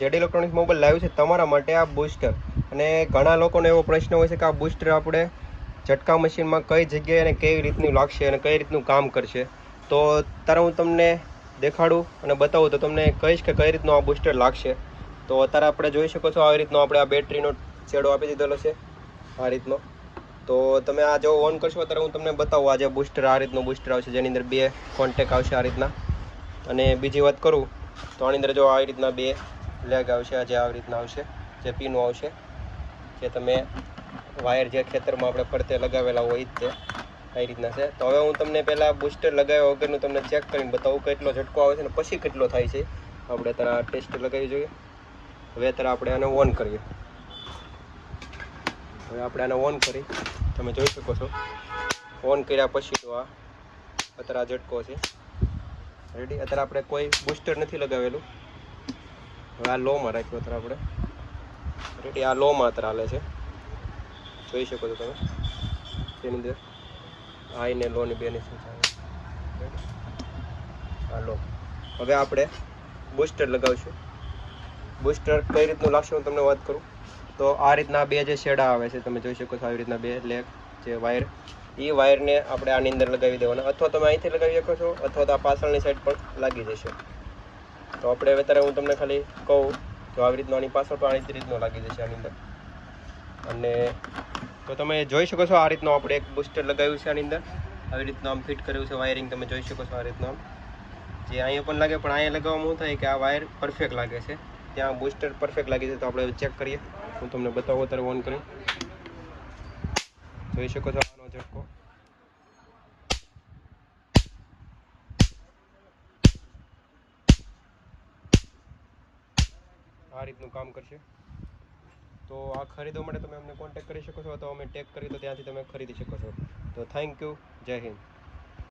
Zed electronics mobile લાવ્યું છે તમારા માટે આ બૂસ્ટર. અને ઘણા લોકોને એવો પ્રશ્ન હોય છે કે આ બૂસ્ટર આપણે ઝટકા મશીનમાં કઈ જગ્યાએ અને કેવી રીતનું લાગશે અને કઈ રીતનું કામ કરશે. તો અત્યારે હું તમને દેખાડું અને બતાવું તો તમને કહીશ કે કઈ રીતનું આ બૂસ્ટર લાગશે. તો અત્યારે આપણે જોઈ શકો છો આવી રીતનો આપણે આ બેટરીનો છેડો આપી દીધેલો છે આ રીતનો. તો તમે આ જો ઓન કરશો અત્યારે હું તમને બતાવું આ જે બૂસ્ટર આ રીતનું બૂસ્ટર આવશે જેની અંદર 2 કોન્ટેક આવશે આ રીતના. અને બીજી વાત કરું તો આની અંદર જો આવી રીતના 2 લેગ આવશે, આ જે આવી રીતના આવશે, જે પીનો આવશે, જે તમે વાયર જે ખેતરમાં આપણે ફરતે લગાવેલા હોય તે કઈ રીતના છે. તો હવે હું તમને પહેલાં બૂસ્ટર લગાવ્યા વગરનું તમને ચેક કરીને બતાવું કેટલો ઝટકો આવે છે અને પછી કેટલો થાય છે. આપણે અત્યારે આ ટેસ્ટ લગાવી જોઈએ. હવે અત્યારે આપણે આને ઓન કરીએ. હવે આપણે આને ઓન કરી તમે જોઈ શકો છો ઓન કર્યા પછી તો આ અત્યારે આ ઝટકો છે રેડી. અત્યારે આપણે કોઈ બૂસ્ટર નથી લગાવેલું. હવે આ લોમાં રાખ્યો અત્યારે આપણે રેડી. આ લોમાં અત્યારે હાલે છે, જોઈ શકો છો તમે તેની અંદર હાઈ ને લોની બેની આવે. હા લો. હવે આપણે બૂસ્ટર લગાવીશું. બૂસ્ટર કઈ રીતનું લાગશે હું તમને વાત કરું તો આ રીતના 2 જે શેડા આવે છે તમે જોઈ શકો છો આવી રીતના 2 લેગ જે વાયર, એ વાયરને આપણે આની અંદર લગાવી દેવાના, અથવા તમે અહીંથી લગાવી શકો છો અથવા તો આ પાછળની સાઈડ પણ લાગી જશે. તો આપણે હવે અત્યારે હું તમને ખાલી કહું તો આવી રીતનું આની પાછળ પણ આવી રીતનું લાગી જશે આની અંદર. અને તો તમે જોઈ શકો છો આ રીતનું આપણે એક બૂસ્ટર લગાવ્યું છે આની અંદર, આવી રીતનું આમ ફિટ કર્યું છે વાયરિંગ તમે જોઈ શકો છો આ રીતનું આમ. જે અહીંયા પણ લાગે પણ અહીંયા લગાવવામાં શું થાય કે આ વાયર પરફેક્ટ લાગે છે, ત્યાં બૂસ્ટર પરફેક્ટ લાગે છે. તો આપણે ચેક કરીએ, હું તમને બતાવું અત્યારે ઓન કરી. જોઈ શકો છો આનો ઝટકો આ રીતનું કામ કરશે. તો આ ખરીદવા માટે તમે અમને કોન્ટેક્ટ કરી શકો છો અથવા અમે ટેગ કરી તો ત્યાંથી તમે ખરીદી શકો છો. તો થેન્ક યુ, જય હિન્દ.